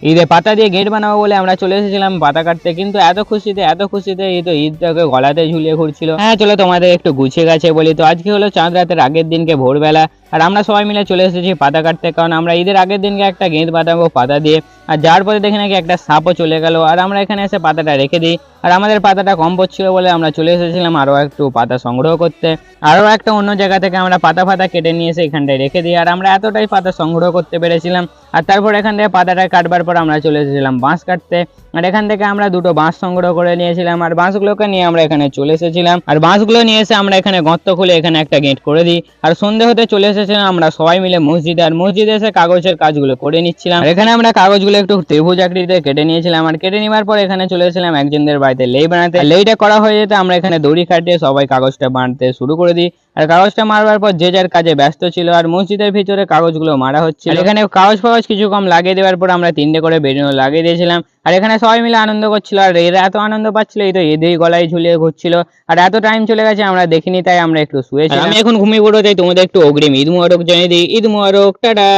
ঈদে পাতা দিয়ে গেট বানাবো বলে আমরা চলে এসেছিলাম পাতা কাটতে, কিন্তু এত খুশিতে এই তো ঈদটাকে গলাতে ঝুলিয়ে ঘুরছিল। হ্যাঁ চলো তোমাদের একটু গুছিয়ে গেছে বলি, তো আজকে হলো চাঁদ রাতের আগের দিনকে ভোরবেলা, আর আমরা সবাই মিলে চলে এসেছি পাতা কাটতে, কারণ আমরা ঈদের আগের দিনকে একটা গেঁদ বাঁধাবো পাতা দিয়ে। আর যার পরে দেখি নাকি একটা সাপও চলে গেল, আর আমরা এখানে এসে পাতাটা রেখে দিই। আর আমাদের পাতাটা কম পড়ছিল বলে আমরা চলে এসেছিলাম আরও একটু পাতা সংগ্রহ করতে। আরও একটা অন্য জায়গা থেকে আমরা পাতা ফাতা কেটে নিয়ে এসে এখানটায় রেখে দিই, আর আমরা এতটাই পাতা সংগ্রহ করতে পেরেছিলাম। আর তারপর এখান থেকে পাতাটা কাটবার পর আমরা চলে এসেছিলাম বাঁশ কাটতে, আর এখান থেকে আমরা দুটো বাঁশ সংগ্রহ করে নিয়েছিলাম, আর বাঁশগুলোকে নিয়ে আমরা এখানে চলে এসেছিলাম। আর বাঁশগুলো নিয়ে এসে আমরা এখানে গর্ত খুলে এখানে একটা গেট করে দিই। আর সন্ধে হতে চলে এসেছিলাম আমরা সবাই মিলে মসজিদে, আর মসজিদে এসে কাগজের কাজগুলো করে নিচ্ছিলাম। আর এখানে আমরা কাগজগুলো একটু ত্রিভুজ আকৃতিতে কেটে নিয়েছিলাম, আর কেটে নেওয়ার পর এখানে চলে এসেছিলাম একজনদের বাড়িতে লেই বানাতে। লেইটা করা হয়ে যেতে আমরা এখানে দড়ি কাটিয়ে সবাই কাগজটা বানাতে শুরু করে দিই। আর কাগজটা মারবার পর যে যার কাজে ব্যস্ত ছিল, আর মসজিদের ভিতরে কাগজগুলো মারা হচ্ছিল। এখানে কাগজ ফাগজ কিছু কম লাগিয়ে দেওয়ার পর আমরা 3টে করে বেলুন লাগিয়ে দিয়েছিলাম, আর এখানে সবাই মিলে আনন্দ করছিল। আর এরা এত আনন্দ পাচ্ছিল, এই তো এদের গলায় ঝুলিয়ে ঘুরছিল। আর এত টাইম চলে গেছে আমরা দেখিনি, তাই আমরা একটু শুয়েছি। আমি এখন ঘুমিয়ে পড়বো, তাই তোমাদের একটু অগ্রিম ঈদ মুবারক জানিয়ে দিই। ঈদ মুবারক, টাটা।